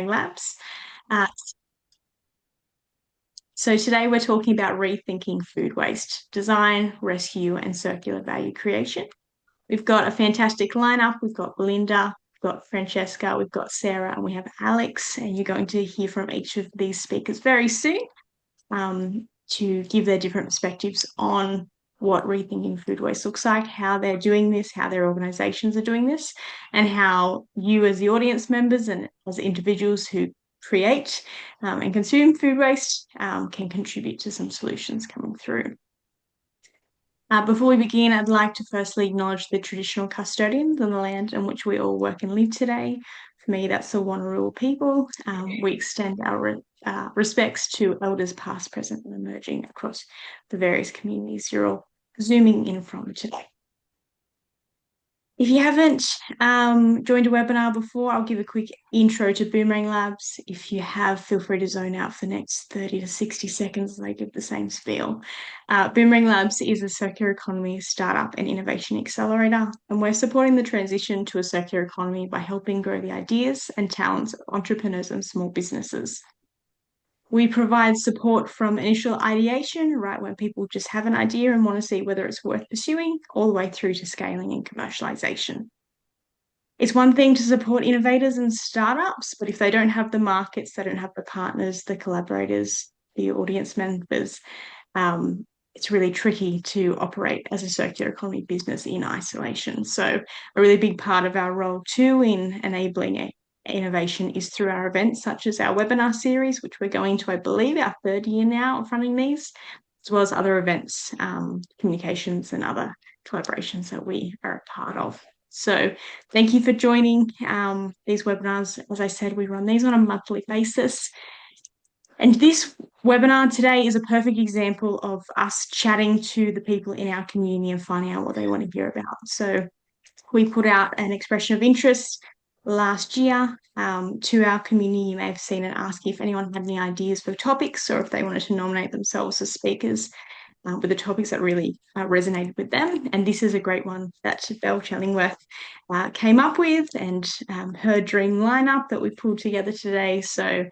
Labs. Uh, so today we're talking about rethinking food waste, design, rescue, and circular value creation. We've got a fantastic lineup. We've got Belinda, we've got Francesca, we've got Sarah, and we have Alex. And you're going to hear from each of these speakers very soon to give their different perspectives on what rethinking food waste looks like, how they're doing this, how their organizations are doing this, and how you as the audience members and as individuals who create and consume food waste can contribute to some solutions coming through. Before we begin, I'd like to firstly acknowledge the traditional custodians on the land on which we all work and live today. For me, that's the Wanneroo people. We extend our respects to elders past, present, and emerging across the various communities you're all zooming in from today. If you haven't joined a webinar before, I'll give a quick intro to Boomerang Labs. If you have, feel free to zone out for the next 30 to 60 seconds as I give the same spiel. Boomerang Labs is a circular economy startup and innovation accelerator, and we're supporting the transition to a circular economy by helping grow the ideas and talents of entrepreneurs and small businesses. We provide support from initial ideation, right when people just have an idea and want to see whether it's worth pursuing, all the way through to scaling and commercialization. It's one thing to support innovators and startups, but if they don't have the markets, they don't have the partners, the collaborators, the audience members, it's really tricky to operate as a circular economy business in isolation. So a really big part of our role too in enabling innovation is through our events, such as our webinar series, which we're going to, I believe, our third year now of running these, as well as other events, communications and other collaborations that we are a part of. So thank you for joining these webinars. As I said, we run these on a monthly basis. And this webinar today is a perfect example of us chatting to the people in our community and finding out what they want to hear about. So we put out an expression of interest last year to our community. You may have seen it, ask if anyone had any ideas for topics or if they wanted to nominate themselves as speakers with the topics that really resonated with them. And this is a great one that Belle Chellingworth came up with, and her dream lineup that we pulled together today. So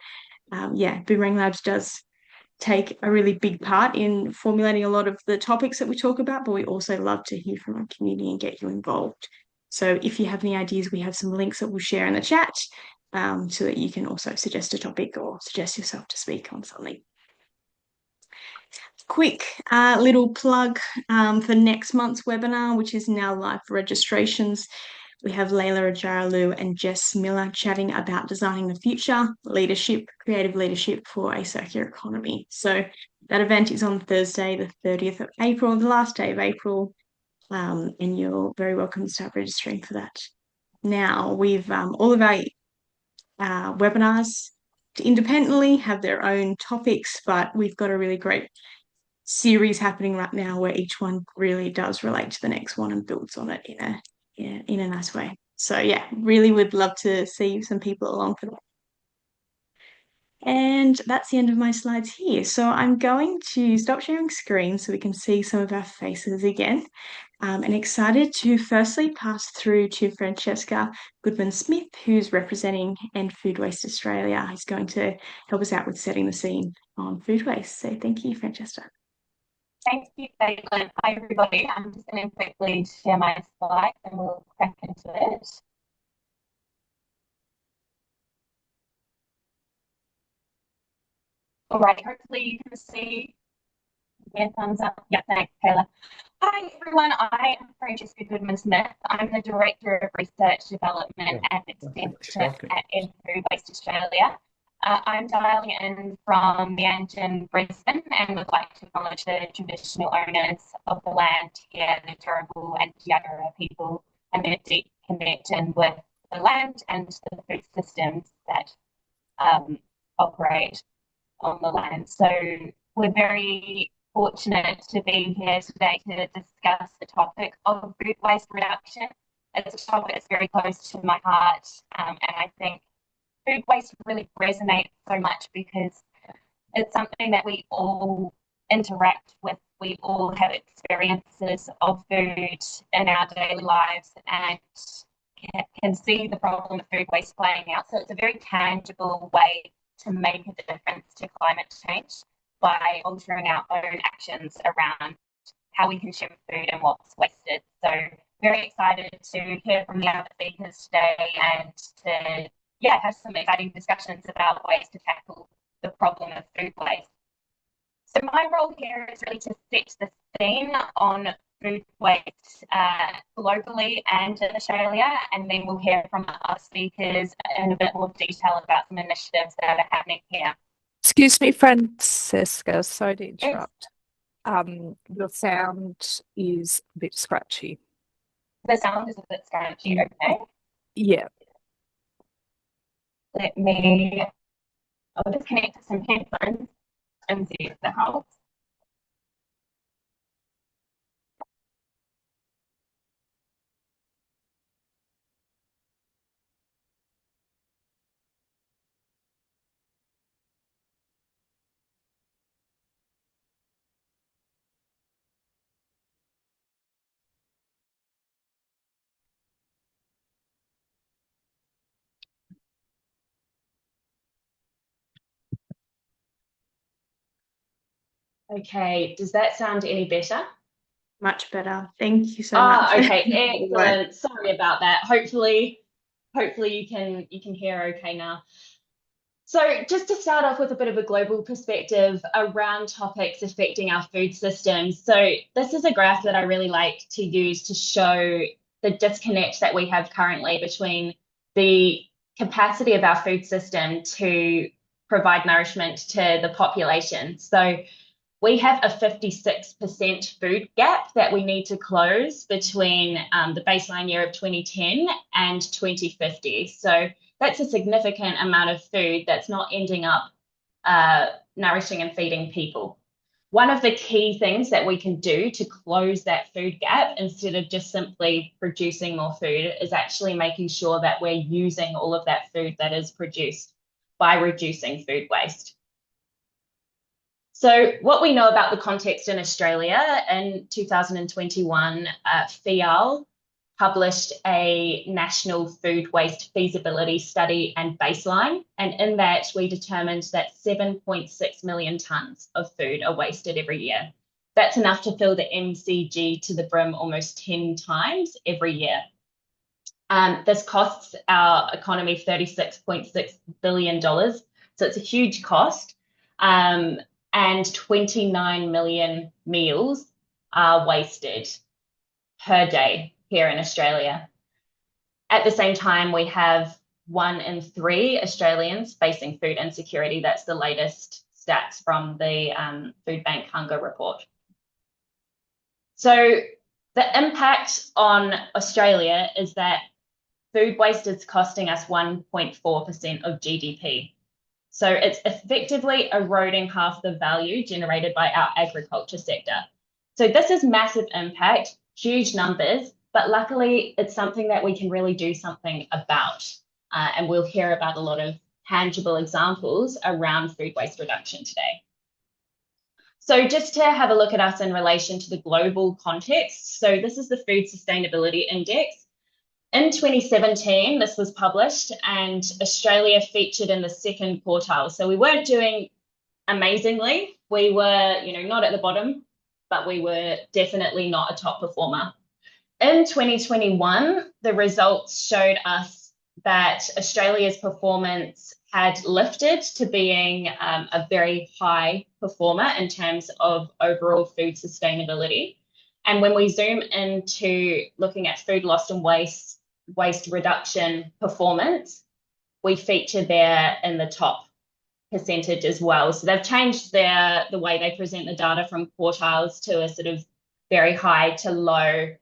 yeah, Boomerang Labs does take a really big part in formulating a lot of the topics that we talk about, but we also love to hear from our community and get you involved. So if you have any ideas, we have some links that we'll share in the chat so that you can also suggest a topic or suggest yourself to speak on something. Quick little plug for next month's webinar, which is now live for registrations. We have Layla Ajaralu and Jess Miller chatting about designing the future, leadership, creative leadership for a circular economy. So that event is on Thursday, the 30th of April, the last day of April, and you're very welcome to start registering for that. Now, we've all of our webinars independently have their own topics, but we've got a really great series happening right now where each one really does relate to the next one and builds on it in a nice way. So yeah, really would love to see some people along for that. And that's the end of my slides here. So I'm going to stop sharing screen so we can see some of our faces again. And excited to firstly pass through to Francesca Goodman-Smith, who's representing End Food Waste Australia, who's going to help us out with setting the scene on food waste. So thank you, Francesca. Thank you, Caitlin. Hi, everybody. I'm just going to quickly share my slides and we'll crack into it. All right, hopefully you can see. Yeah, thumbs up. Yeah, thanks, Kayla. Hi, everyone. I am Francesca Goodman-Smith. I'm the Director of Research, Development and Extension at End Food Waste Australia. I'm dialing in from the engine Brisbane and would like to acknowledge the traditional owners of the land here, the Turrbal and Kiagara people, and their deep connection with the land and the food systems that operate on the land. So we're very fortunate to be here today to discuss the topic of food waste reduction. It's a topic that's very close to my heart, and I think food waste really resonates so much because it's something that we all interact with. We all have experiences of food in our daily lives and can see the problem of food waste playing out. So it's a very tangible way to make a difference to climate change by altering our own actions around how we consume food and what's wasted. So very excited to hear from the other speakers today and to have some exciting discussions about ways to tackle the problem of food waste. So my role here is really to set the scene on food waste globally and in Australia, and then we'll hear from our speakers in a bit more detail about some initiatives that are happening here. Excuse me, Francesca, sorry to interrupt. Yes. Your sound is a bit scratchy. The sound is a bit scratchy, okay? Yeah. I'll just connect to some headphones and see if that helps. Okay, does that sound any better? Much better. Thank you so much. Okay, excellent. Sorry about that. Hopefully you can hear okay now. So just to start off with a bit of a global perspective around topics affecting our food systems. So this is a graph that I really like to use to show the disconnect that we have currently between the capacity of our food system to provide nourishment to the population. So we have a 56% food gap that we need to close between the baseline year of 2010 and 2050. So that's a significant amount of food that's not ending up nourishing and feeding people. One of the key things that we can do to close that food gap instead of just simply producing more food is actually making sure that we're using all of that food that is produced by reducing food waste. So what we know about the context in Australia, in 2021, FIAL published a national food waste feasibility study and baseline. And in that, we determined that 7.6 million tonnes of food are wasted every year. That's enough to fill the MCG to the brim almost 10 times every year. This costs our economy $36.6 billion. So it's a huge cost. And 29 million meals are wasted per day here in Australia. At the same time, we have 1 in 3 Australians facing food insecurity. That's the latest stats from the Food Bank Hunger Report. So the impact on Australia is that food waste is costing us 1.4% of GDP. So it's effectively eroding half the value generated by our agriculture sector. So this is massive impact, huge numbers, but luckily it's something that we can really do something about. And we'll hear about a lot of tangible examples around food waste reduction today. So just to have a look at us in relation to the global context. So this is the Food Sustainability Index. In 2017, this was published and Australia featured in the 2nd quartile. So we weren't doing amazingly. We were, not at the bottom, but we were definitely not a top performer. In 2021, the results showed us that Australia's performance had lifted to being a very high performer in terms of overall food sustainability. And when we zoom into looking at food loss and waste reduction performance, we feature there in the top percentage as well. So they've changed the way they present the data from quartiles to a sort of very high to low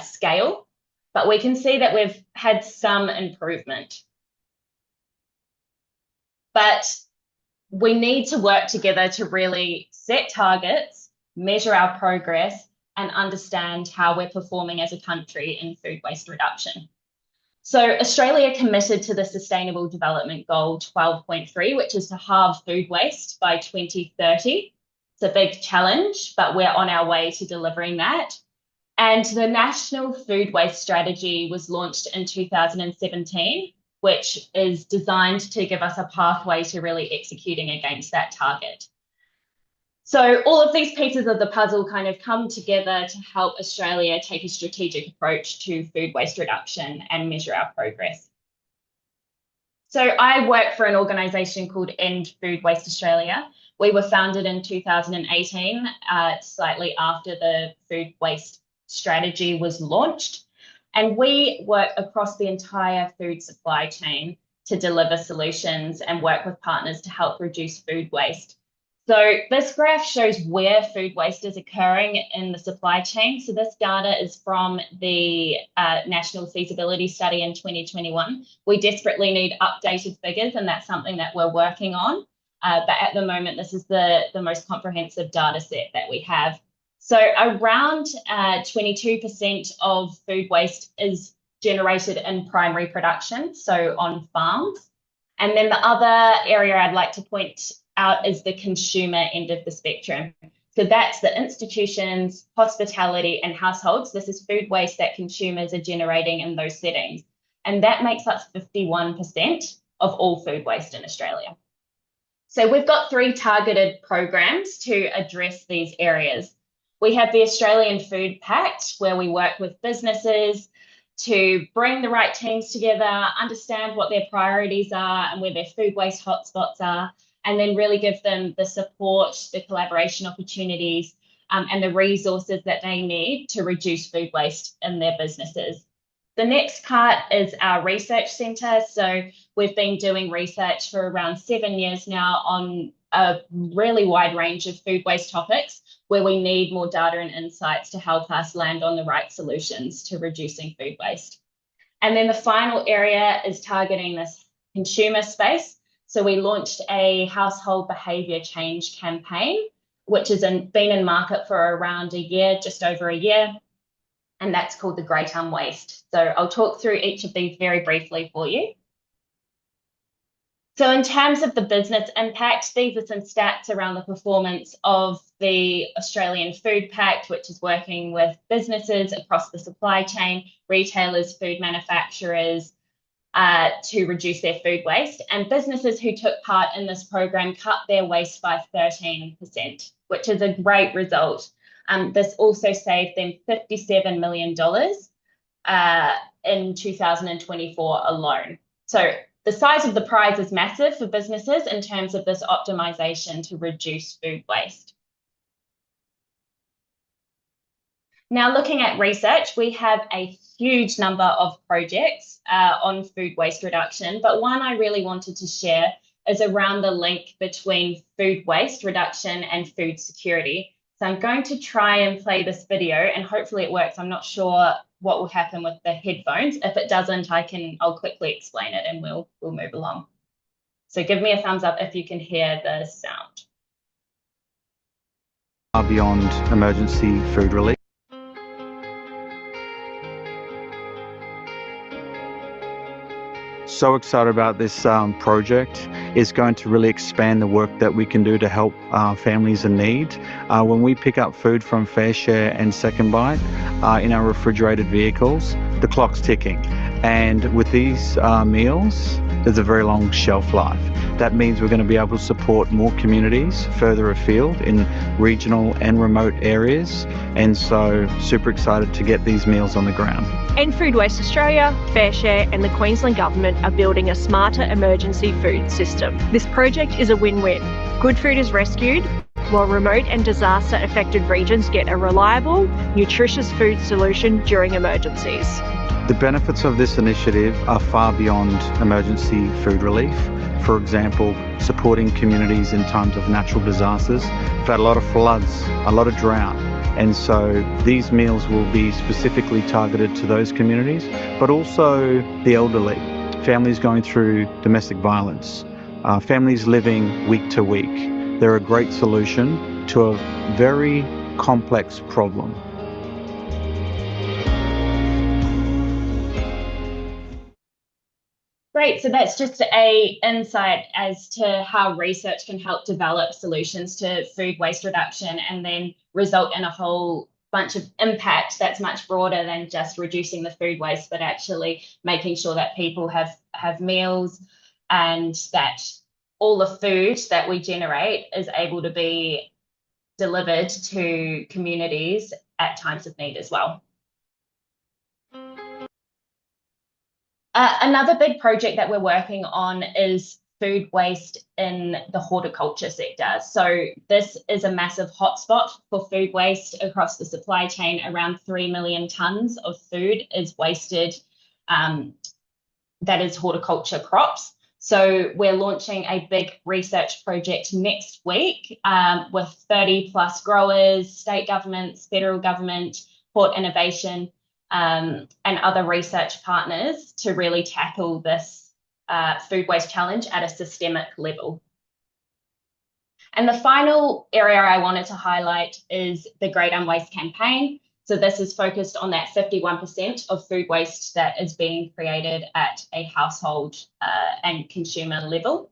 scale. But we can see that we've had some improvement. But we need to work together to really set targets, measure our progress, and understand how we're performing as a country in food waste reduction. So Australia committed to the Sustainable Development Goal 12.3, which is to halve food waste by 2030. It's a big challenge, but we're on our way to delivering that. And the National Food Waste Strategy was launched in 2017, which is designed to give us a pathway to really executing against that target. So all of these pieces of the puzzle kind of come together to help Australia take a strategic approach to food waste reduction and measure our progress. So I work for an organisation called End Food Waste Australia. We were founded in 2018, slightly after the food waste strategy was launched. And we work across the entire food supply chain to deliver solutions and work with partners to help reduce food waste. So this graph shows where food waste is occurring in the supply chain. So this data is from the National Feasibility Study in 2021. We desperately need updated figures, and that's something that we're working on. But at the moment, this is the most comprehensive data set that we have. So around 22% of food waste is generated in primary production, so on farms. And then the other area I'd like to point out is the consumer end of the spectrum. So that's the institutions, hospitality, and households. This is food waste that consumers are generating in those settings. And that makes up 51% of all food waste in Australia. So we've got 3 targeted programs to address these areas. We have the Australian Food Pact, where we work with businesses to bring the right teams together, understand what their priorities are and where their food waste hotspots are, and then really give them the support, the collaboration opportunities, and the resources that they need to reduce food waste in their businesses. The next part is our research centre. So we've been doing research for around 7 years now on a really wide range of food waste topics where we need more data and insights to help us land on the right solutions to reducing food waste. And then the final area is targeting this consumer space. So we launched a household behaviour change campaign, which has been in market for around a year, just over a year, and that's called the Great Unwaste. So I'll talk through each of these very briefly for you. So in terms of the business impact, these are some stats around the performance of the Australian Food Pact, which is working with businesses across the supply chain, retailers, food manufacturers, to reduce their food waste. And businesses who took part in this program cut their waste by 13%, which is a great result. This also saved them $57 million in 2024 alone. So the size of the prize is massive for businesses in terms of this optimization to reduce food waste. Now, looking at research, we have a huge number of projects on food waste reduction, but one I really wanted to share is around the link between food waste reduction and food security. So I'm going to try and play this video and hopefully it works. I'm not sure what will happen with the headphones. If it doesn't, I'll quickly explain it and we'll move along. So give me a thumbs up if you can hear the sound. Beyond emergency food relief. So excited about this project. It's going to really expand the work that we can do to help families in need. When we pick up food from Fair Share and Second Bite in our refrigerated vehicles, the clock's ticking. And with these meals, there's a very long shelf life. That means we're going to be able to support more communities further afield in regional and remote areas. And so super excited to get these meals on the ground. End Food Waste Australia, Fair Share and the Queensland Government are building a smarter emergency food system. This project is a win-win. Good food is rescued, while remote and disaster-affected regions get a reliable, nutritious food solution during emergencies. The benefits of this initiative are far beyond emergency food relief. For example, supporting communities in times of natural disasters. We've had a lot of floods, a lot of drought, and so these meals will be specifically targeted to those communities, but also the elderly, families going through domestic violence, families living week to week. They're a great solution to a very complex problem. Great, so that's just an insight as to how research can help develop solutions to food waste reduction and then result in a whole bunch of impact that's much broader than just reducing the food waste, but actually making sure that people have meals, and that all the food that we generate is able to be delivered to communities at times of need as well. Another big project that we're working on is food waste in the horticulture sector. So this is a massive hotspot for food waste across the supply chain. Around 3 million tonnes of food is wasted, that is horticulture crops. So we're launching a big research project next week with 30 plus growers, state governments, federal government, Port Innovation, and other research partners to really tackle this food waste challenge at a systemic level. And the final area I wanted to highlight is the Great Unwaste campaign. So this is focused on that 51% of food waste that is being created at a household and consumer level.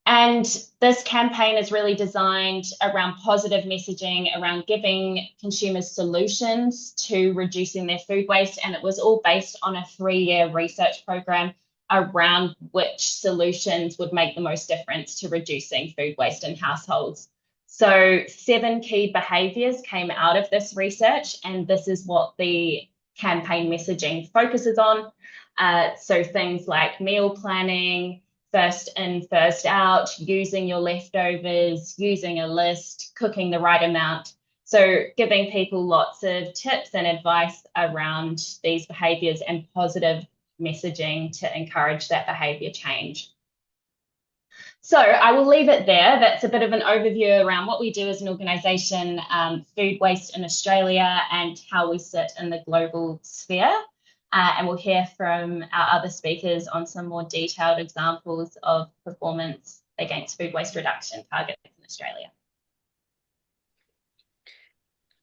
And this campaign is really designed around positive messaging, around giving consumers solutions to reducing their food waste. And it was all based on a 3-year research program around which solutions would make the most difference to reducing food waste in households. So 7 key behaviours came out of this research, and this is what the campaign messaging focuses on. So things like meal planning, first in, first out, using your leftovers, using a list, cooking the right amount. So giving people lots of tips and advice around these behaviours and positive messaging to encourage that behaviour change. So I will leave it there. That's a bit of an overview around what we do as an organisation, food waste in Australia, and how we sit in the global sphere. And we'll hear from our other speakers on some more detailed examples of performance against food waste reduction targets in Australia.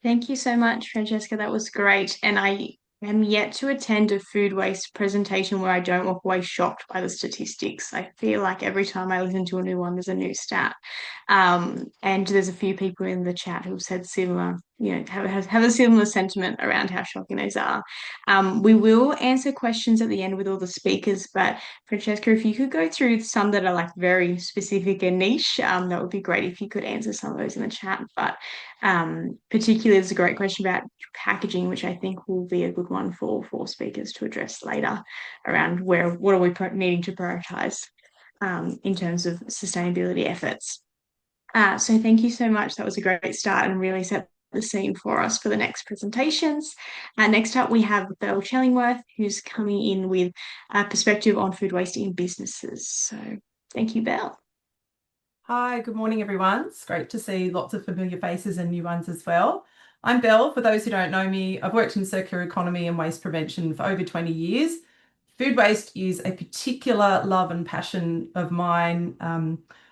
Thank you so much, Francesca. That was great. And I am yet to attend a food waste presentation where I don't walk away shocked by the statistics. I feel like every time I listen to a new one, there's a new stat. And there's a few people in the chat who've said similar, have a similar sentiment around how shocking those are. We will answer questions at the end with all the speakers, but Francesca, if you could go through some that are like very specific and niche, that would be great if you could answer some of those in the chat. But particularly, there's a great question about packaging, which I think will be a good one for speakers to address later around what are we needing to prioritise in terms of sustainability efforts. So thank you so much. That was a great start and really set the scene for us for the next presentations. Next up, we have Belle Chellingworth, who's coming in with a perspective on food waste in businesses. So thank you, Belle. Hi, good morning, everyone. It's great to see lots of familiar faces and new ones as well. I'm Belle. For those who don't know me, I've worked in circular economy and waste prevention for over 20 years. Food waste is a particular love and passion of mine.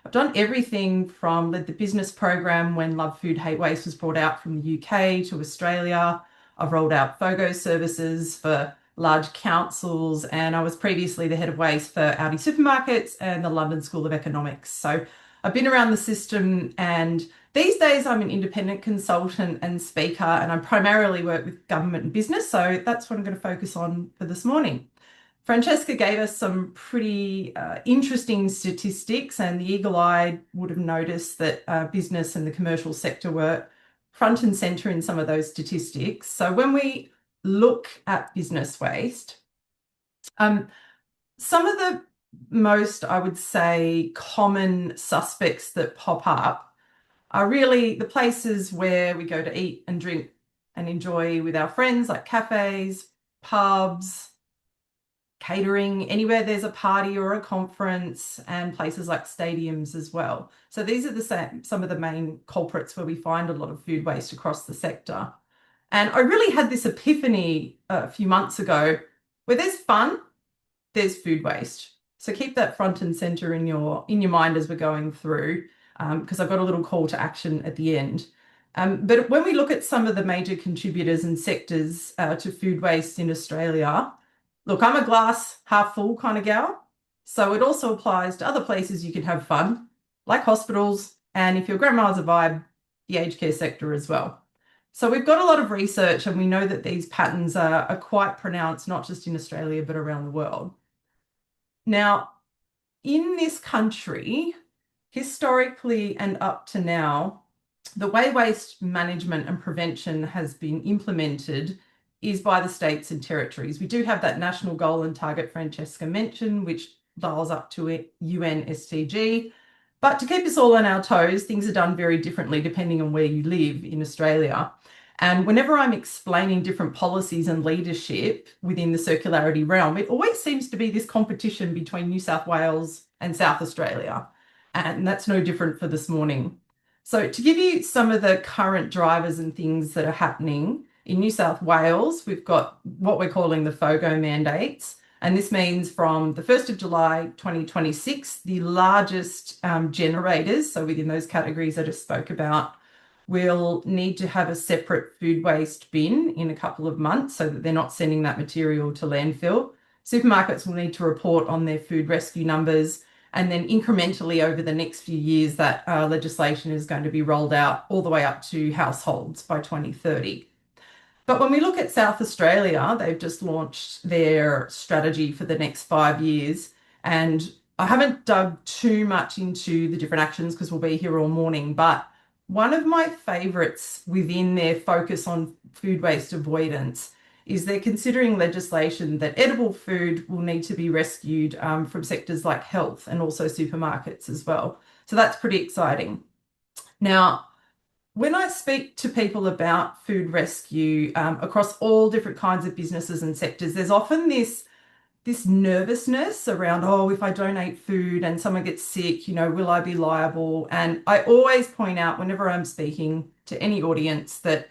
I've done everything from led the business program when Love Food Hate Waste was brought out from the UK to Australia. I've rolled out FOGO services for large councils, and I was previously the head of waste for Aldi Supermarkets and the London School of Economics. So I've been around the system, and these days I'm an independent consultant and speaker, and I primarily work with government and business. So that's what I'm going to focus on for this morning. Francesca gave us some pretty interesting statistics, and the eagle-eyed would have noticed that business and the commercial sector were front and centre in some of those statistics. So when we look at business waste, some of the most, I would say, common suspects that pop up are really the places where we go to eat and drink and enjoy with our friends, like cafes, pubs, catering, anywhere there's a party or a conference, and places like stadiums as well. So these are some of the main culprits where we find a lot of food waste across the sector. And I really had this epiphany a few months ago where there's fun, there's food waste. So keep that front and center in your mind as we're going through, because I've got a little call to action at the end. But when we look at some of the major contributors and sectors to food waste in Australia, look, I'm a glass half full kind of gal. So it also applies to other places you can have fun, like hospitals, and if your grandma's a vibe, the aged care sector as well. So we've got a lot of research, and we know that these patterns are quite pronounced, not just in Australia, but around the world. Now, in this country, historically and up to now, the way waste management and prevention has been implemented is by the states and territories. We do have that national goal and target Francesca mentioned, which dials up to UN SDG. But to keep us all on our toes, things are done very differently depending on where you live in Australia. And whenever I'm explaining different policies and leadership within the circularity realm, it always seems to be this competition between New South Wales and South Australia. And that's no different for this morning. So to give you some of the current drivers and things that are happening, in New South Wales, we've got what we're calling the FOGO mandates. And this means from the 1st of July 2026, the largest generators, so within those categories I just spoke about, will need to have a separate food waste bin in a couple of months so that they're not sending that material to landfill. Supermarkets will need to report on their food rescue numbers, and then incrementally over the next few years, that legislation is going to be rolled out all the way up to households by 2030. But when we look at South Australia, they've just launched their strategy for the next 5 years. And I haven't dug too much into the different actions because we'll be here all morning. But one of my favourites within their focus on food waste avoidance is they're considering legislation that edible food will need to be rescued from sectors like health and also supermarkets as well. So that's pretty exciting. Now, when I speak to people about food rescue across all different kinds of businesses and sectors, there's often this nervousness around, oh, if I donate food and someone gets sick, will I be liable? And I always point out whenever I'm speaking to any audience that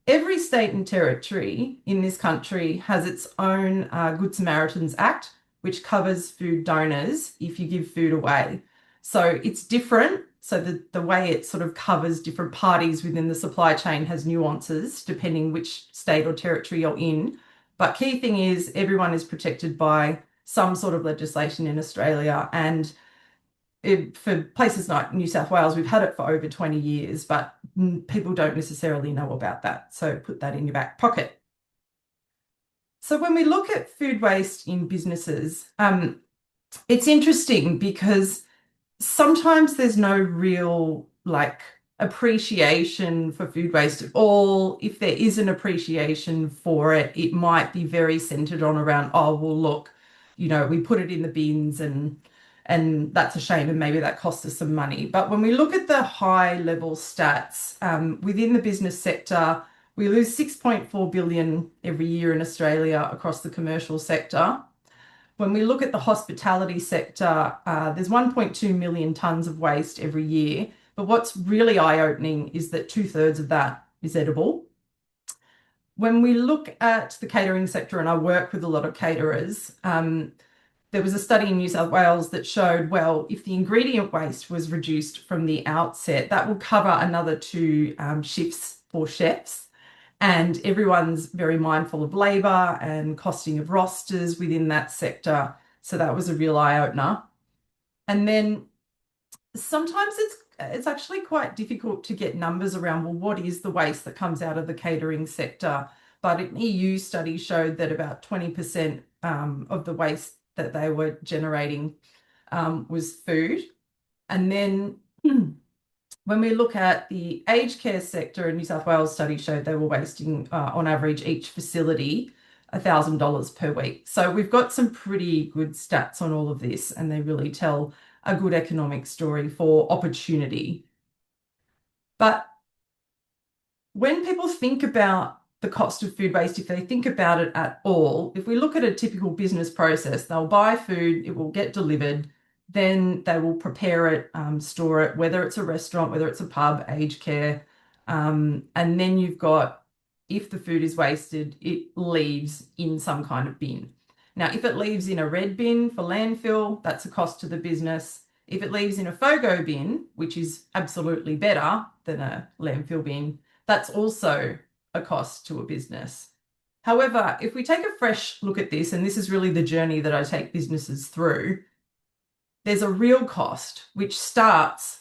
every state and territory in this country has its own Good Samaritans Act, which covers food donors if you give food away. So it's different. So the way it sort of covers different parties within the supply chain has nuances depending which state or territory you're in. But key thing is everyone is protected by some sort of legislation in Australia. And for places like New South Wales, we've had it for over 20 years, but people don't necessarily know about that. So put that in your back pocket. So when we look at food waste in businesses, it's interesting because sometimes there's no real appreciation for food waste at all. If there is an appreciation for it, it might be very centered on around, oh, well, look, we put it in the bins and that's a shame and maybe that cost us some money. But when we look at the high level stats within the business sector, we lose 6.4 billion every year in Australia across the commercial sector. When we look at the hospitality sector, there's 1.2 million tonnes of waste every year. But what's really eye-opening is that 2/3 of that is edible. When we look at the catering sector, and I work with a lot of caterers, there was a study in New South Wales that showed, well, if the ingredient waste was reduced from the outset, that will cover another 2 shifts for chefs. And everyone's very mindful of labour and costing of rosters within that sector. So that was a real eye-opener. And then sometimes it's actually quite difficult to get numbers around, well, what is the waste that comes out of the catering sector? But an EU study showed that about 20% of the waste that they were generating was food. And then when we look at the aged care sector, a New South Wales study showed they were wasting, on average, each facility $1,000 per week. So we've got some pretty good stats on all of this, and they really tell a good economic story for opportunity. But when people think about the cost of food waste, if they think about it at all, if we look at a typical business process, they'll buy food, it will get delivered, then they will prepare it, store it, whether it's a restaurant, whether it's a pub, aged care. And then you've got, if the food is wasted, it leaves in some kind of bin. Now, if it leaves in a red bin for landfill, that's a cost to the business. If it leaves in a FOGO bin, which is absolutely better than a landfill bin, that's also a cost to a business. However, if we take a fresh look at this, and this is really the journey that I take businesses through, there's a real cost which starts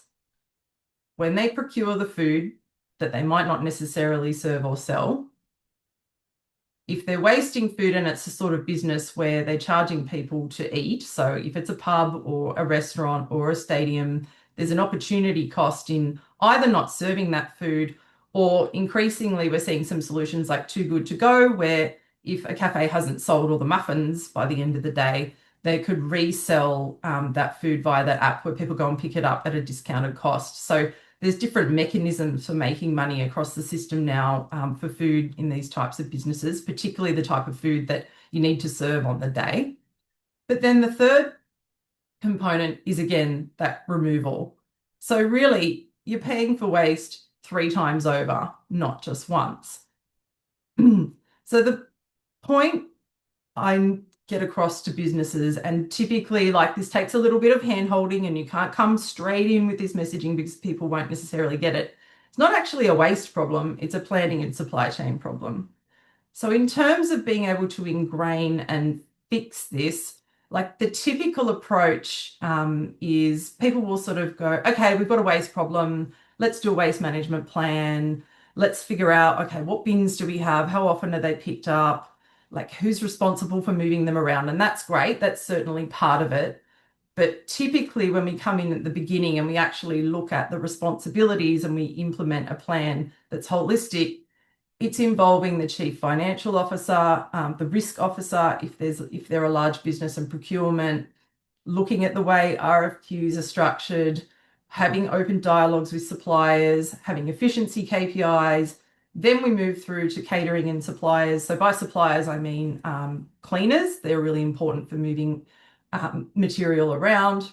when they procure the food, that they might not necessarily serve or sell. If they're wasting food and it's a sort of business where they're charging people to eat, so if it's a pub or a restaurant or a stadium, there's an opportunity cost in either not serving that food, or increasingly we're seeing some solutions like Too Good To Go, where if a cafe hasn't sold all the muffins by the end of the day, they could resell that food via that app where people go and pick it up at a discounted cost. So there's different mechanisms for making money across the system now for food in these types of businesses, particularly the type of food that you need to serve on the day. But then the third component is, again, that removal. So really, you're paying for waste 3 times over, not just once. So the point I get across to businesses, and typically like this takes a little bit of hand holding and you can't come straight in with this messaging because people won't necessarily get it. It's not actually a waste problem, it's a planning and supply chain problem. So in terms of being able to ingrain and fix this, like the typical approach is people will sort of go, okay, we've got a waste problem, let's do a waste management plan, let's figure out, okay, what bins do we have, how often are they picked up, like who's responsible for moving them around? And that's great. That's certainly part of it. But typically when we come in at the beginning and we actually look at the responsibilities and we implement a plan that's holistic, it's involving the chief financial officer, the risk officer, if they're a large business, and procurement, looking at the way RFQs are structured, having open dialogues with suppliers, having efficiency KPIs. Then we move through to catering and suppliers. So by suppliers, I mean cleaners. They're really important for moving material around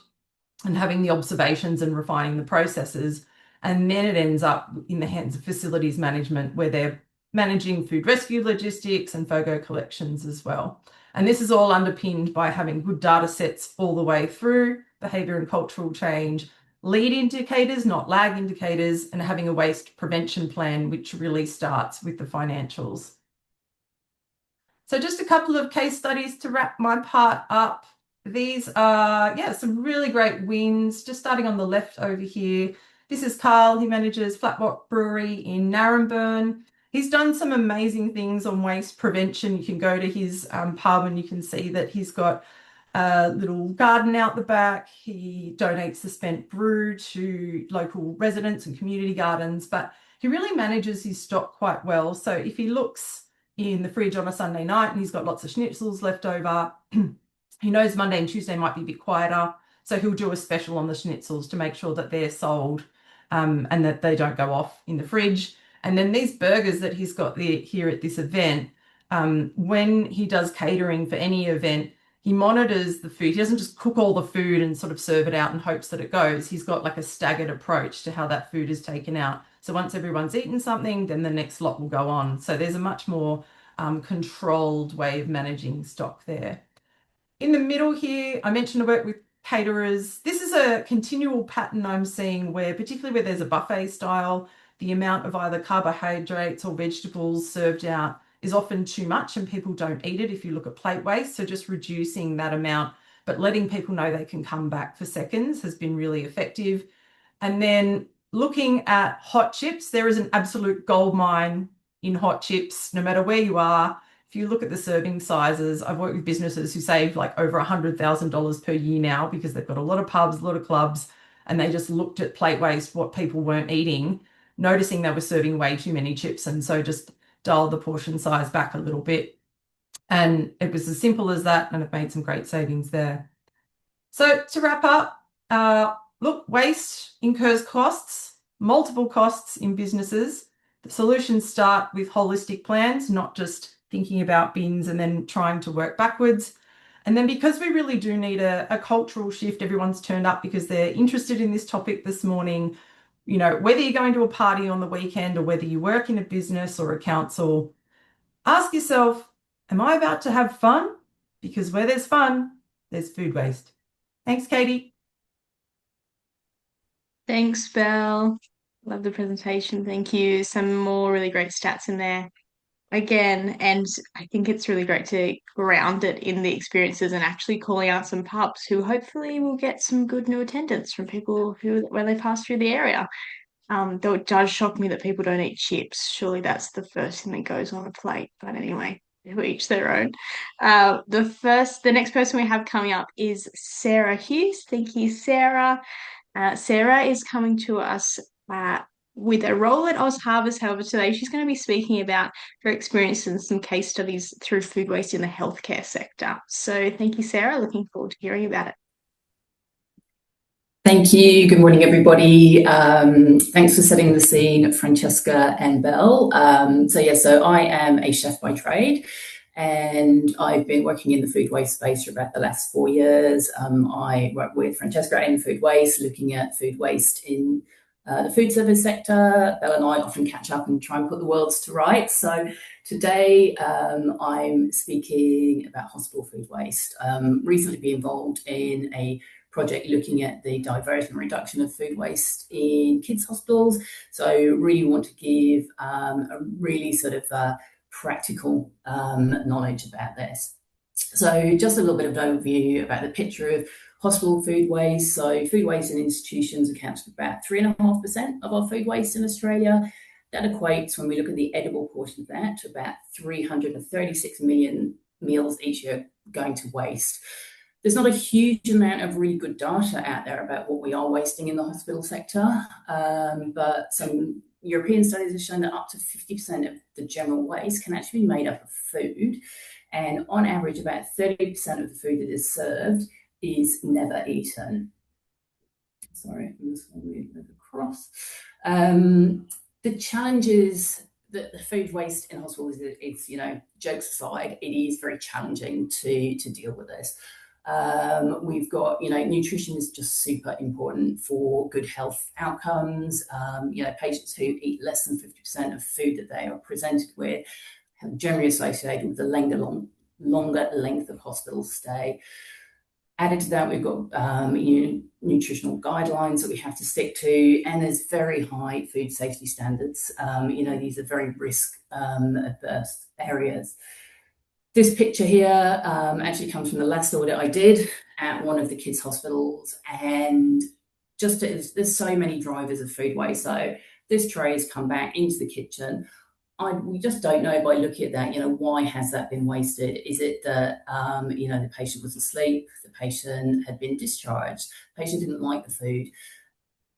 and having the observations and refining the processes. And then it ends up in the hands of facilities management, where they're managing food rescue logistics and FOGO collections as well. And this is all underpinned by having good data sets all the way through, behaviour and cultural change, lead indicators, not lag indicators, and having a waste prevention plan, which really starts with the financials. So just a couple of case studies to wrap my part up. These are, some really great wins. Just starting on the left over here. This is Carl. He manages Flatbox Brewery in Naremburn. He's done some amazing things on waste prevention. You can go to his pub and you can see that he's got a little garden out the back. He donates the spent brew to local residents and community gardens, but he really manages his stock quite well. So if he looks in the fridge on a Sunday night and he's got lots of schnitzels left over, he knows Monday and Tuesday might be a bit quieter. So he'll do a special on the schnitzels to make sure that they're sold and that they don't go off in the fridge. And then these burgers that he's got here at this event, when he does catering for any event, he monitors the food. He doesn't just cook all the food and sort of serve it out in hopes that it goes. He's got like a staggered approach to how that food is taken out. So once everyone's eaten something, then the next lot will go on. So there's a much more controlled way of managing stock there. In the middle here, I mentioned I work with caterers. This is a continual pattern I'm seeing where, particularly where there's a buffet style, the amount of either carbohydrates or vegetables served out is often too much and people don't eat it if you look at plate waste. So just reducing that amount, but letting people know they can come back for seconds has been really effective. And then looking at hot chips, there is an absolute goldmine in hot chips, no matter where you are. If you look at the serving sizes, I've worked with businesses who save like over $100,000 per year now because they've got a lot of pubs, a lot of clubs, and they just looked at plate waste, what people weren't eating, noticing they were serving way too many chips, and so just dialed the portion size back a little bit. And it was as simple as that, and it made some great savings there. So to wrap up, look, waste incurs costs, multiple costs in businesses. The solutions start with holistic plans, not just thinking about bins and then trying to work backwards. And then because we really do need a cultural shift, everyone's turned up because they're interested in this topic this morning. You know, whether you're going to a party on the weekend or whether you work in a business or a council, ask yourself, am I about to have fun? Because where there's fun, there's food waste. Thanks, Katie. Thanks, Belle. Love the presentation. Thank you. Some more really great stats in there. Again, and I think it's really great to ground it in the experiences and actually calling out some pubs who hopefully will get some good new attendance from people where they pass through the area. Though it does shock me that people don't eat chips. Surely that's the first thing that goes on a plate. But anyway, who each their own. The next person we have coming up is Sarah Hughes. Thank you, Sarah. Sarah is coming to us with a role at Oz Harvest. However, today she's going to be speaking about her experience and some case studies through food waste in the healthcare sector. So thank you, Sarah. Looking forward to hearing about it. Thank you. Good morning, everybody. Thanks for setting the scene, Francesca and Belle. So I am a chef by trade, and I've been working in the food waste space for about the last 4 years. I work with Francesca in food waste, looking at food waste in the food service sector. Belle and I often catch up and try and put the worlds to rights. So today I'm speaking about hospital food waste. Recently been involved in a project looking at the diversion and reduction of food waste in kids' hospitals. So really want to give a really sort of practical knowledge about this. So just a little bit of an overview about the picture of hospital food waste. So food waste in institutions accounts for about 3.5% of our food waste in Australia. That equates, when we look at the edible portion of that, to about 336 million meals each year going to waste. There's not a huge amount of really good data out there about what we are wasting in the hospital sector, but some European studies have shown that up to 50% of the general waste can actually be made up of food, and on average about 30% of the food that is served is never eaten. Sorry, I'm just going to move across. The challenges that the food waste in hospitals is, jokes aside, it is very challenging to deal with this. We've got, nutrition is just super important for good health outcomes. Patients who eat less than 50% of food that they are presented with have generally associated with a longer length of hospital stay. Added to that, we've got nutritional guidelines that we have to stick to, and there's very high food safety standards. These are very risk adverse areas. This picture here actually comes from the last audit I did at one of the kids' hospitals, and just there's so many drivers of food waste. So this tray has come back into the kitchen. We just don't know by looking at that, why has that been wasted? Is it that, the patient was asleep, the patient had been discharged, the patient didn't like the food?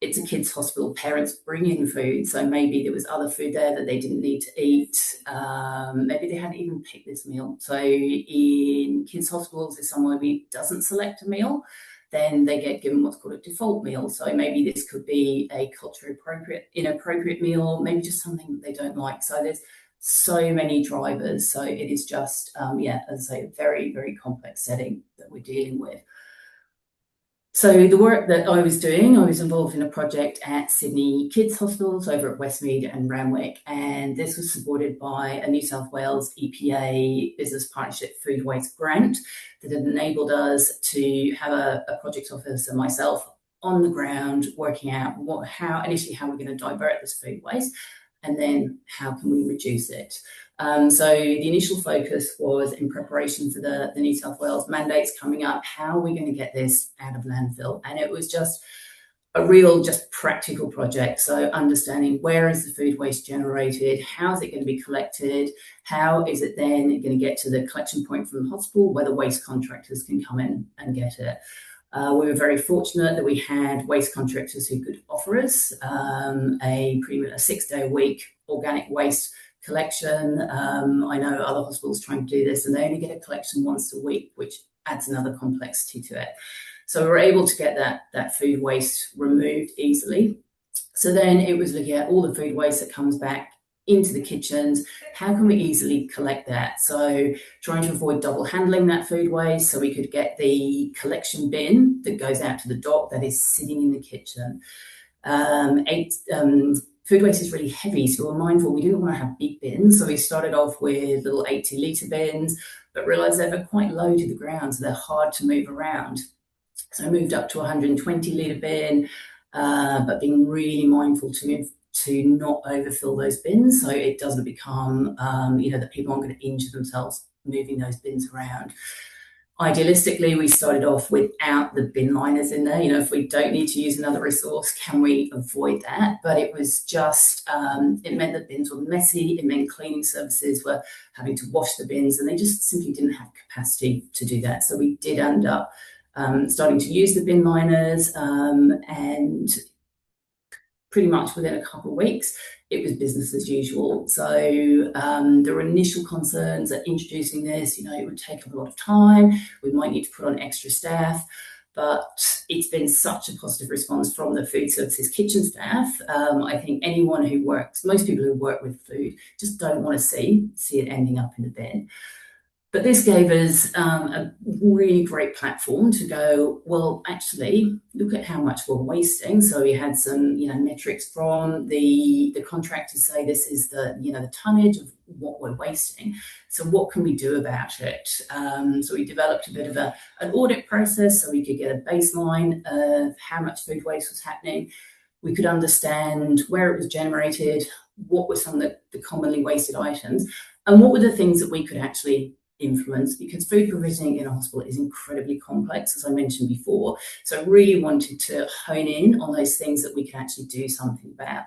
It's a kids' hospital, parents bring in food, so maybe there was other food there that they didn't need to eat. Maybe they hadn't even picked this meal. So in kids' hospitals, if someone doesn't select a meal, then they get given what's called a default meal. So maybe this could be a culturally inappropriate meal, maybe just something that they don't like. So there's so many drivers. So it is just, as I say, a very, very complex setting that we're dealing with. So the work that I was doing, I was involved in a project at Sydney Kids Hospitals over at Westmead and Randwick, and this was supported by a New South Wales EPA Business Partnership Food Waste grant that had enabled us to have a project officer, myself, on the ground working out how we're going to divert this food waste, and then how can we reduce it. So the initial focus was in preparation for the New South Wales mandates coming up. How are we going to get this out of landfill? And it was just a real, just practical project. So understanding where is the food waste generated, how is it going to be collected, how is it then going to get to the collection point from the hospital where the waste contractors can come in and get it. We were very fortunate that we had waste contractors who could offer us a 6-day-a-week organic waste collection. I know other hospitals trying to do this, and they only get a collection once a week, which adds another complexity to it. So we were able to get that food waste removed easily. So then it was looking at all the food waste that comes back into the kitchens. How can we easily collect that? So trying to avoid double handling that food waste, so we could get the collection bin that goes out to the dock that is sitting in the kitchen. Food waste is really heavy, so we're mindful we didn't want to have big bins. So we started off with little 80-litre bins, but realised they're quite low to the ground, so they're hard to move around. So I moved up to a 120-litre bin, but being really mindful to not overfill those bins, so it doesn't become, that people aren't going to injure themselves moving those bins around. Idealistically, we started off without the bin liners in there. If we don't need to use another resource, can we avoid that? But it was just, it meant that bins were messy. It meant cleaning services were having to wash the bins, and they just simply didn't have capacity to do that. So we did end up starting to use the bin liners, and pretty much within a couple of weeks, it was business as usual. So there were initial concerns at introducing this. It would take up a lot of time. We might need to put on extra staff. But it's been such a positive response from the food services kitchen staff. I think anyone who works, most people who work with food, just don't want to see it ending up in the bin. But this gave us a really great platform to go, well, actually, look at how much we're wasting. So we had some, metrics from the contractors say this is the tonnage of what we're wasting. So what can we do about it? So we developed a bit of an audit process so we could get a baseline of how much food waste was happening. We could understand where it was generated, what were some of the commonly wasted items, and what were the things that we could actually influence, because food provisioning in a hospital is incredibly complex, as I mentioned before. So I really wanted to hone in on those things that we can actually do something about.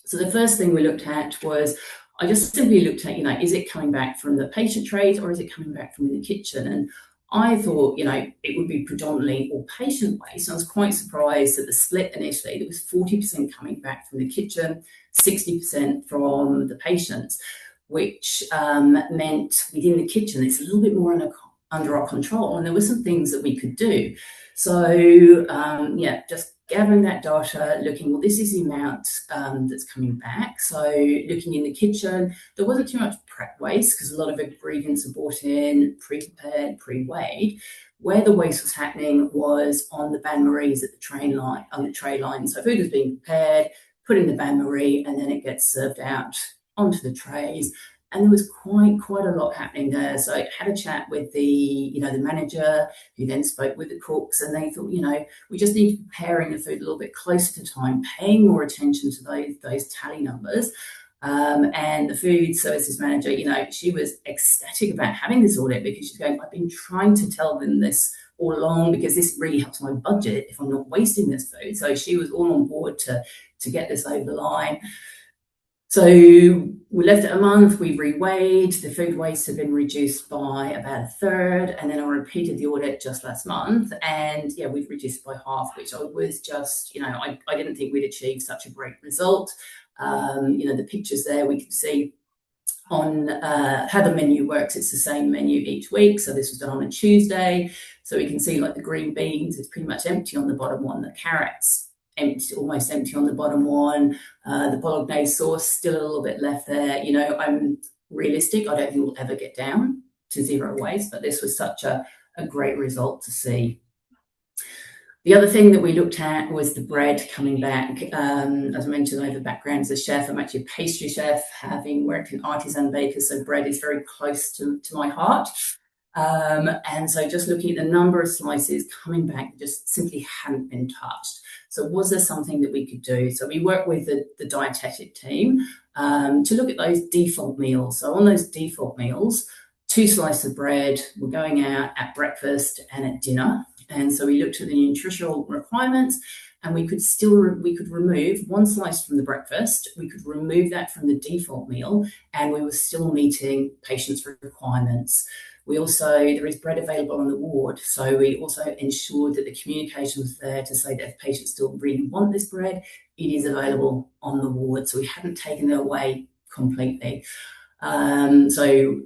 So the first thing we looked at was, I just simply looked at, is it coming back from the patient trays or is it coming back from in the kitchen? And I thought, it would be predominantly all patient waste. I was quite surprised that the split initially, there was 40% coming back from the kitchen, 60% from the patients, which meant within the kitchen, it's a little bit more under our control, and there were some things that we could do. So, just gathering that data, looking, well, this is the amount that's coming back. So looking in the kitchen, there wasn't too much prep waste because a lot of ingredients are bought in, pre-prepared, pre-weighed. Where the waste was happening was on the bain-maries at the tray line. So food was being prepared, put in the bain-marie, and then it gets served out onto the trays. And there was quite a lot happening there. So I had a chat with the manager, who then spoke with the cooks, and they thought, we just need to be preparing the food a little bit closer to time, paying more attention to those tally numbers. And the food services manager, she was ecstatic about having this audit, because she's going, I've been trying to tell them this all along, because this really helps my budget if I'm not wasting this food. So she was all on board to get this over the line. So we left it a month, we reweighed, the food waste had been reduced by about a third, and then I repeated the audit just last month, and we've reduced by half, which I was just, I didn't think we'd achieve such a great result. The pictures there, we could see on how the menu works. It's the same menu each week. So this was done on a Tuesday. So we can see like the green beans, it's pretty much empty on the bottom one, the carrots, almost empty on the bottom one. The bolognese sauce, still a little bit left there. I'm realistic. I don't think we'll ever get down to zero waste, but this was such a great result to see. The other thing that we looked at was the bread coming back. As I mentioned, I have a background as a chef. I'm actually a pastry chef, having worked in artisan bakers, so bread is very close to my heart. And so just looking at the number of slices coming back that just simply hadn't been touched. So was there something that we could do? So we worked with the dietetic team to look at those default meals. So on those default meals, 2 slices of bread were going out at breakfast and at dinner. And so we looked at the nutritional requirements, and we could remove 1 slice from the breakfast, we could remove that from the default meal, and we were still meeting patients' requirements. There is bread available on the ward, so we also ensured that the communication was there to say that if patients still really want this bread, it is available on the ward. So we hadn't taken it away completely. So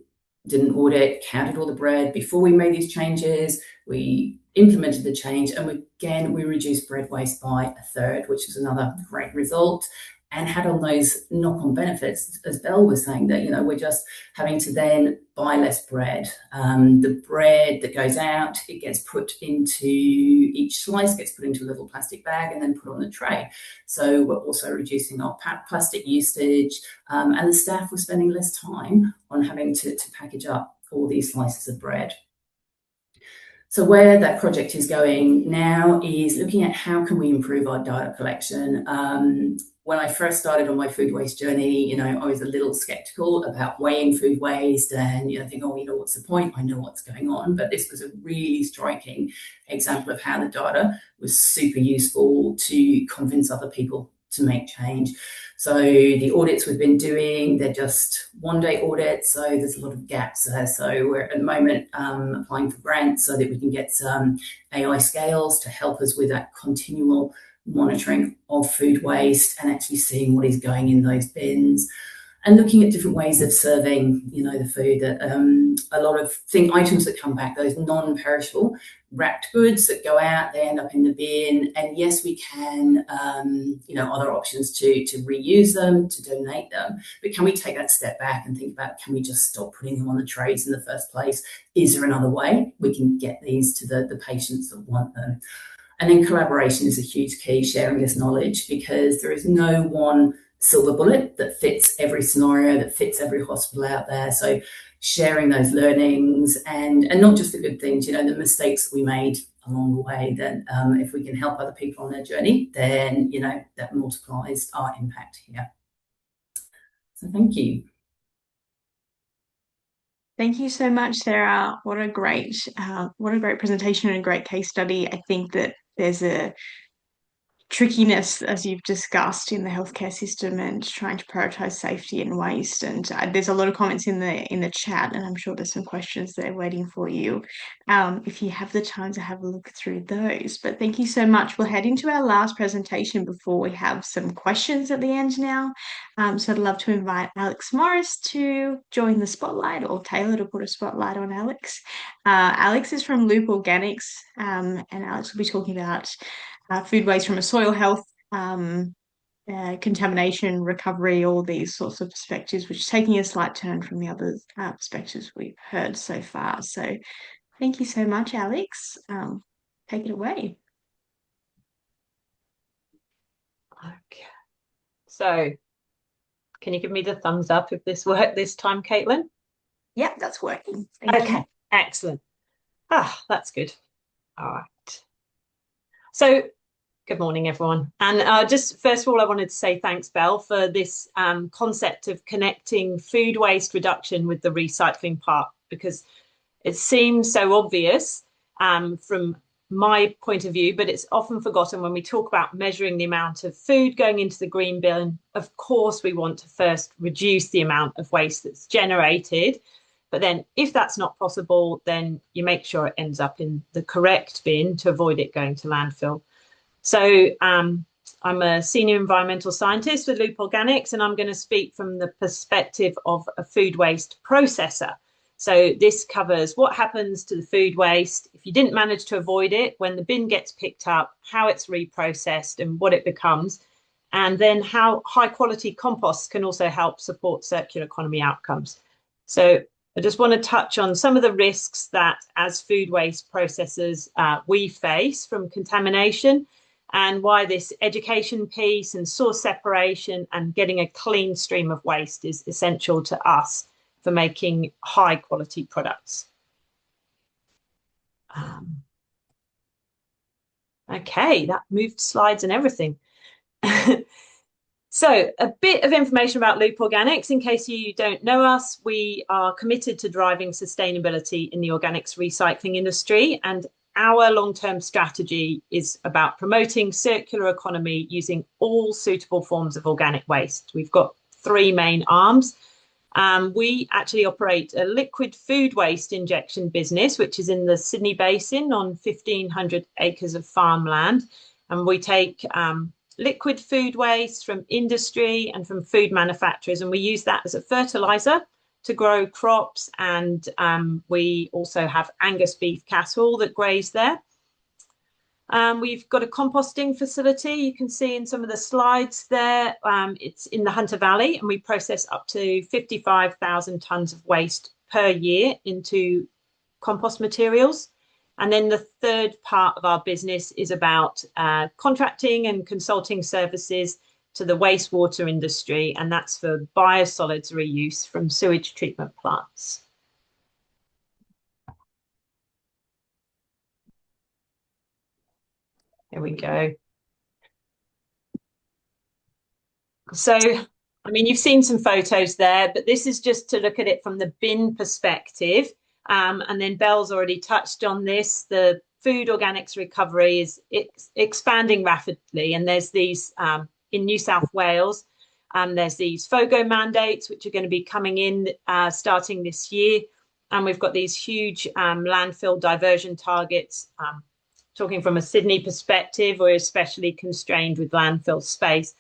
did an audit, counted all the bread before we made these changes. We implemented the change, and we reduced bread waste by a third, which was another great result, and had on those knock-on benefits, as Belle was saying, that we're just having to then buy less bread. The bread that goes out, it gets put into, each slice gets put into a little plastic bag and then put on the tray. So we're also reducing our plastic usage, and the staff were spending less time on having to package up all these slices of bread. So where that project is going now is looking at how can we improve our data collection. When I first started on my food waste journey, I was a little skeptical about weighing food waste and, think, oh, what's the point? I know what's going on. But this was a really striking example of how the data was super useful to convince other people to make change. So the audits we've been doing, they're just one-day audits, so there's a lot of gaps there. So we're at the moment applying for grants so that we can get some AI scales to help us with that continual monitoring of food waste and actually seeing what is going in those bins and looking at different ways of serving, the food. That a lot of items that come back, those non-perishable wrapped goods that go out, they end up in the bin. And yes, we can, other options to reuse them, to donate them. But can we take that step back and think about, can we just stop putting them on the trays in the first place? Is there another way we can get these to the patients that want them? And then collaboration is a huge key, sharing this knowledge, because there is no one silver bullet that fits every scenario, that fits every hospital out there. So sharing those learnings and not just the good things, the mistakes that we made along the way, then if we can help other people on their journey, then, that multiplies our impact here. So thank you. Thank you so much, Sarah. What a great presentation and a great case study. I think that there's a trickiness, as you've discussed, in the healthcare system and trying to prioritize safety and waste. And there's a lot of comments in the chat, and I'm sure there's some questions there waiting for you if you have the time to have a look through those. But thank you so much. We'll head into our last presentation before we have some questions at the end now. So I'd love to invite Alex Morris to join the spotlight, or Taylor to put a spotlight on Alex. Alex is from Loop Organics, and Alex will be talking about food waste from a soil health, contamination, recovery, all these sorts of perspectives, which is taking a slight turn from the other perspectives we've heard so far. So thank you so much, Alex. Take it away. Okay. So can you give me the thumbs up if this worked this time, Caitlin? Yeah, that's working. Thank you. Excellent. That's good. All right. So good morning, everyone. And just first of all, I wanted to say thanks, Belle, for this concept of connecting food waste reduction with the recycling part, because it seems so obvious from my point of view, but it's often forgotten when we talk about measuring the amount of food going into the green bin. Of course, we want to first reduce the amount of waste that's generated. But then if that's not possible, then you make sure it ends up in the correct bin to avoid it going to landfill. So I'm a senior environmental scientist with Loop Organics, and I'm going to speak from the perspective of a food waste processor. So this covers what happens to the food waste if you didn't manage to avoid it, when the bin gets picked up, how it's reprocessed and what it becomes, and then how high quality composts can also help support circular economy outcomes. So I just want to touch on some of the risks that as food waste processors we face from contamination, and why this education piece and source separation and getting a clean stream of waste is essential to us for making high quality products. Okay, that moved slides and everything. So a bit of information about Loop Organics. In case you don't know us, we are committed to driving sustainability in the organics recycling industry, and our long-term strategy is about promoting circular economy using all suitable forms of organic waste. We've got three main arms. We actually operate a liquid food waste injection business, which is in the Sydney Basin on 1,500 acres of farmland. And we take liquid food waste from industry and from food manufacturers, and we use that as a fertilizer to grow crops. And we also have Angus beef cattle that graze there. We've got a composting facility. You can see in some of the slides there, it's in the Hunter Valley, and we process up to 55,000 tonnes of waste per year into compost materials. And then the third part of our business is about contracting and consulting services to the wastewater industry, and that's for biosolids reuse from sewage treatment plants. Here we go. So, I mean, you've seen some photos there, but this is just to look at it from the bin perspective. And then Belle's already touched on this. The food organics recovery is expanding rapidly. And there's these in New South Wales, there's these FOGO mandates, which are going to be coming in starting this year. And we've got these huge landfill diversion targets. Talking from a Sydney perspective, we're especially constrained with landfill space.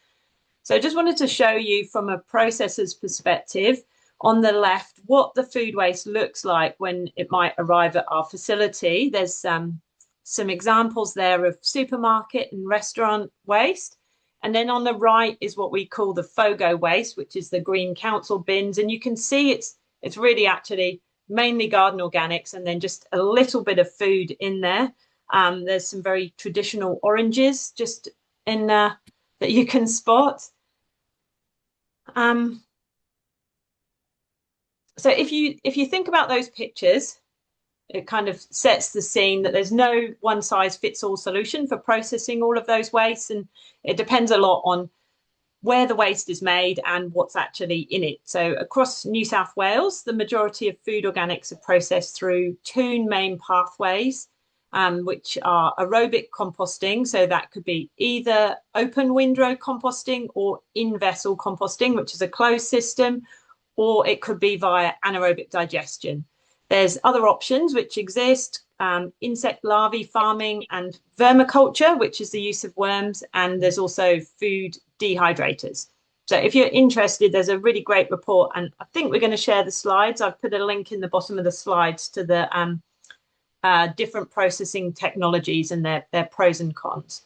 So I just wanted to show you from a processor's perspective on the left what the food waste looks like when it might arrive at our facility. There's some examples there of supermarket and restaurant waste. And then on the right is what we call the FOGO waste, which is the green council bins. And you can see it's really actually mainly garden organics and then just a little bit of food in there. There's some very traditional oranges just in that you can spot. So if you think about those pictures, it kind of sets the scene that there's no one size fits all solution for processing all of those wastes, and it depends a lot on where the waste is made and what's actually in it. So across New South Wales, the majority of food organics are processed through two main pathways, which are aerobic composting. So that could be either open windrow composting or in-vessel composting, which is a closed system, or it could be via anaerobic digestion. There's other options which exist, insect larvae farming and vermiculture, which is the use of worms, and there's also food dehydrators. So if you're interested, there's a really great report, and I think we're going to share the slides. I've put a link in the bottom of the slides to the different processing technologies and their pros and cons.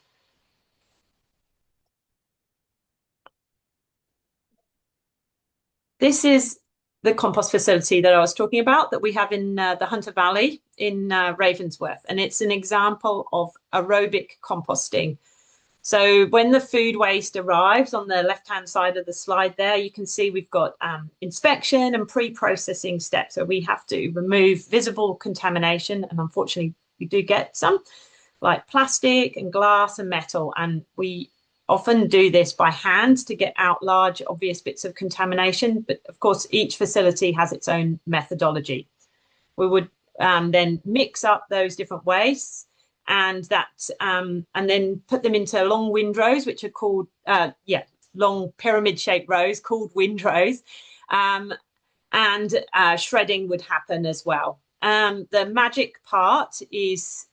This is the compost facility that I was talking about that we have in the Hunter Valley in Ravensworth, and it's an example of aerobic composting. So when the food waste arrives on the left-hand side of the slide there, you can see we've got inspection and pre-processing steps. So we have to remove visible contamination, and unfortunately we do get some, like plastic and glass and metal, and we often do this by hand to get out large, obvious bits of contamination. But of course, each facility has its own methodology. We would then mix up those different wastes and then put them into long windrows, which are called, long pyramid-shaped rows called windrows. And shredding would happen as well. The magic part is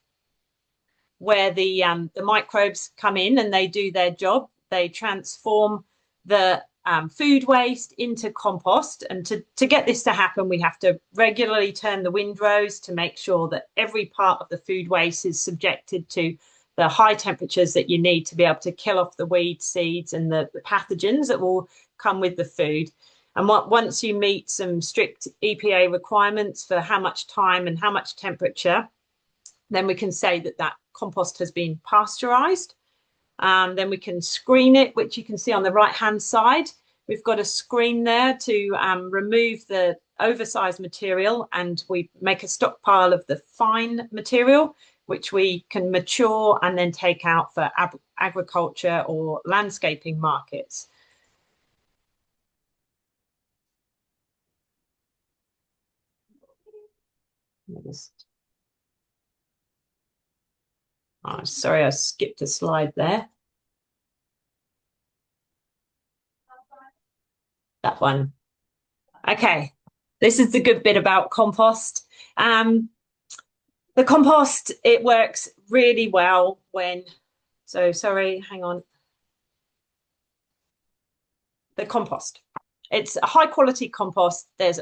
where the microbes come in and they do their job. They transform the food waste into compost. And to get this to happen, we have to regularly turn the windrows to make sure that every part of the food waste is subjected to the high temperatures that you need to be able to kill off the weeds, seeds, and the pathogens that will come with the food. And once you meet some strict EPA requirements for how much time and how much temperature, then we can say that compost has been pasteurized. Then we can screen it, which you can see on the right-hand side. We've got a screen there to remove the oversized material, and we make a stockpile of the fine material, which we can mature and then take out for agriculture or landscaping markets. Oh, sorry, I skipped a slide there. That one. Okay, this is the good bit about compost. The compost, it works really well when, sorry, hang on. The compost. It's a high quality compost. There's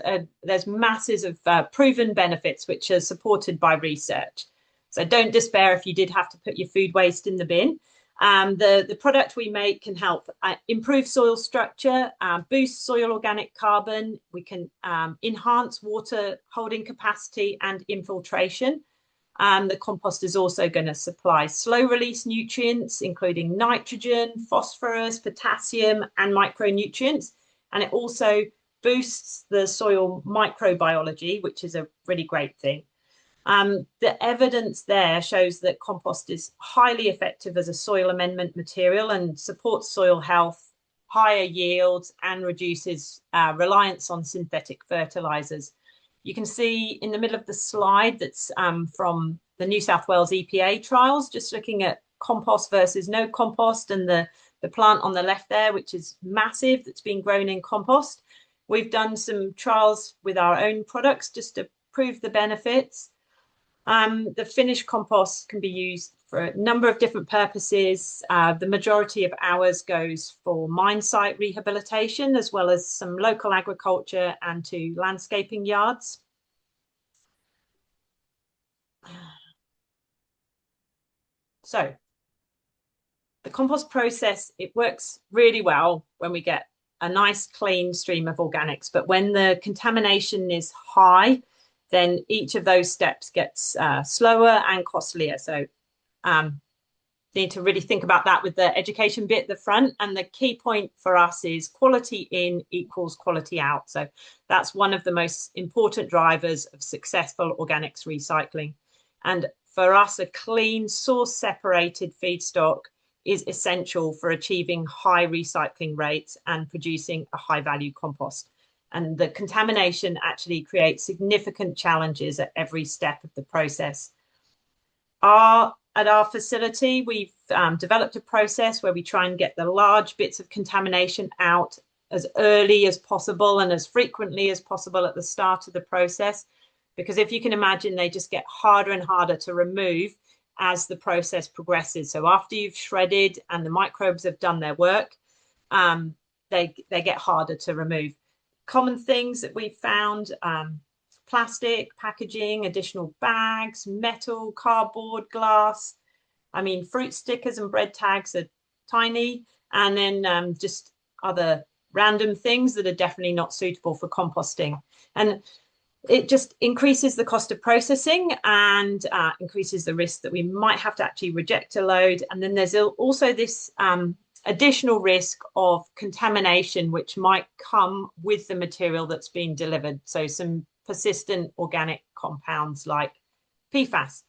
masses of proven benefits which are supported by research. So don't despair if you did have to put your food waste in the bin. The product we make can help improve soil structure, boost soil organic carbon. We can enhance water holding capacity and infiltration. The compost is also going to supply slow release nutrients, including nitrogen, phosphorus, potassium, and micronutrients. And it also boosts the soil microbiology, which is a really great thing. The evidence there shows that compost is highly effective as a soil amendment material and supports soil health, higher yields, and reduces reliance on synthetic fertilizers. You can see in the middle of the slide that's from the New South Wales EPA trials, just looking at compost versus no compost, and the plant on the left there, which is massive, that's been grown in compost. We've done some trials with our own products just to prove the benefits. The finished compost can be used for a number of different purposes. The majority of ours goes for mine site rehabilitation, as well as some local agriculture and to landscaping yards. So the compost process, it works really well when we get a nice clean stream of organics, but when the contamination is high, then each of those steps gets slower and costlier. So need to really think about that with the education bit at the front. And the key point for us is quality in equals quality out. So that's one of the most important drivers of successful organics recycling. And for us, a clean source separated feedstock is essential for achieving high recycling rates and producing a high value compost. And the contamination actually creates significant challenges at every step of the process. At our facility, we've developed a process where we try and get the large bits of contamination out as early as possible and as frequently as possible at the start of the process. Because if you can imagine, they just get harder and harder to remove as the process progresses. So after you've shredded and the microbes have done their work, they get harder to remove. Common things that we've found, plastic, packaging, additional bags, metal, cardboard, glass. I mean, fruit stickers and bread tags are tiny. And then just other random things that are definitely not suitable for composting. And it just increases the cost of processing and increases the risk that we might have to actually reject a load. And then there's also this additional risk of contamination, which might come with the material that's being delivered. So some persistent organic compounds like PFAS.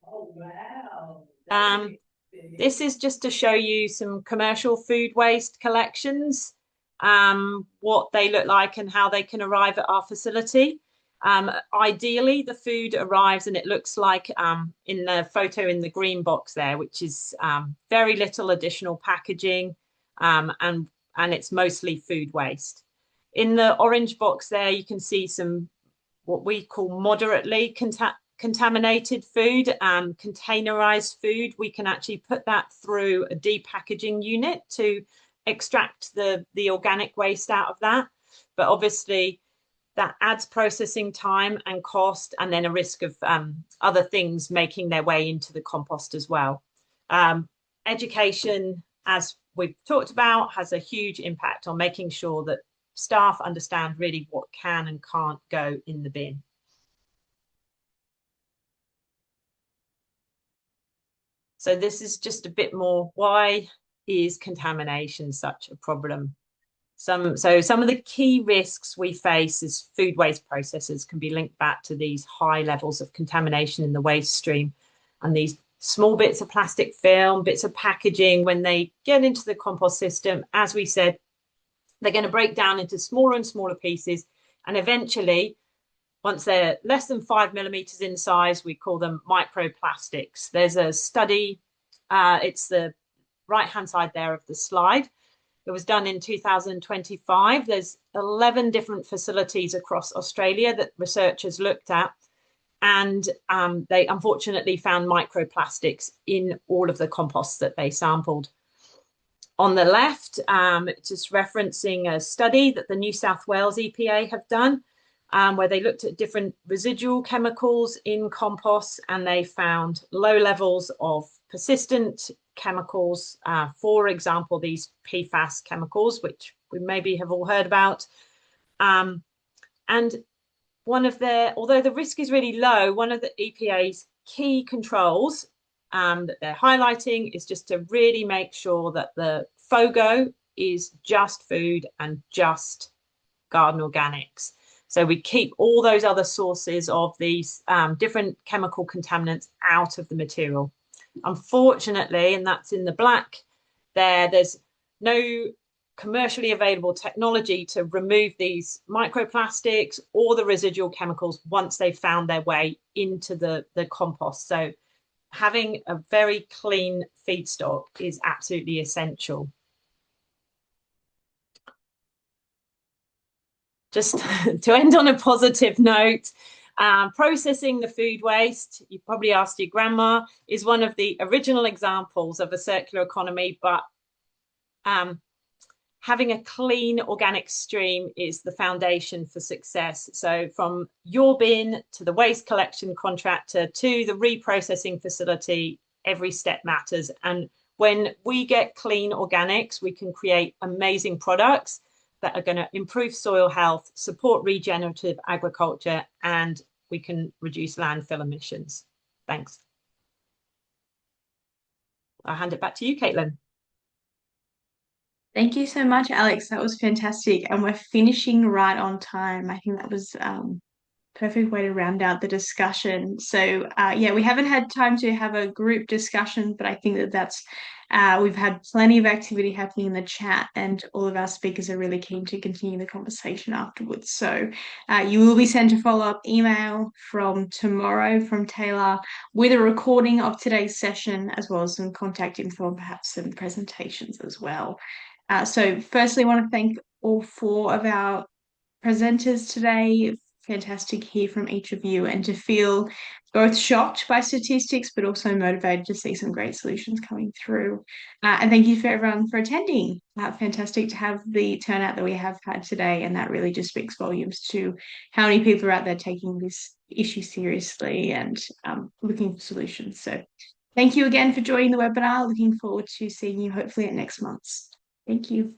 Oh, wow. This is just to show you some commercial food waste collections, what they look like and how they can arrive at our facility. Ideally, the food arrives and it looks like in the photo in the green box there, which is very little additional packaging, and it's mostly food waste. In the orange box there, you can see some what we call moderately contaminated food, containerized food. We can actually put that through a depackaging unit to extract the organic waste out of that. But obviously, that adds processing time and cost, and then a risk of other things making their way into the compost as well. Education, as we've talked about, has a huge impact on making sure that staff understand really what can and can't go in the bin. So this is just a bit more, why is contamination such a problem? Some of the key risks we face as food waste processors can be linked back to these high levels of contamination in the waste stream, and these small bits of plastic film, bits of packaging, when they get into the compost system, as we said, they're going to break down into smaller and smaller pieces. And eventually, once they're less than 5 millimeters in size, we call them microplastics. There's a study, it's the right-hand side there of the slide. It was done in 2025. There's 11 different facilities across Australia that researchers looked at, and they unfortunately found microplastics in all of the composts that they sampled. On the left, just referencing a study that the New South Wales EPA have done, where they looked at different residual chemicals in compost, and they found low levels of persistent chemicals, for example, these PFAS chemicals, which we maybe have all heard about. And although the risk is really low, one of the EPA's key controls that they're highlighting is just to really make sure that the FOGO is just food and just garden organics. So we keep all those other sources of these different chemical contaminants out of the material. Unfortunately, and that's in the black there's no commercially available technology to remove these microplastics or the residual chemicals once they've found their way into the compost. So having a very clean feedstock is absolutely essential. Just to end on a positive note, processing the food waste, you probably asked your grandma, is one of the original examples of a circular economy, but having a clean organic stream is the foundation for success. So from your bin to the waste collection contractor to the reprocessing facility, every step matters. And when we get clean organics, we can create amazing products that are going to improve soil health, support regenerative agriculture, and we can reduce landfill emissions. Thanks. I'll hand it back to you, Caitlin. Thank you so much, Alex. That was fantastic. And we're finishing right on time. I think that was perfect way to round out the discussion. So yeah, we haven't had time to have a group discussion, but I think that's we've had plenty of activity happening in the chat, and all of our speakers are really keen to continue the conversation afterwards. So you will be sent a follow-up email from tomorrow from Taylor with a recording of today's session, as well as some contact info and perhaps some presentations as well. So firstly, I want to thank all four of our presenters today. Fantastic to hear from each of you and to feel both shocked by statistics, but also motivated to see some great solutions coming through. And thank you for everyone for attending. Fantastic to have the turnout that we have had today, and that really just speaks volumes to how many people are out there taking this issue seriously and looking for solutions. So thank you again for joining the webinar. Looking forward to seeing you hopefully at next month's. Thank you.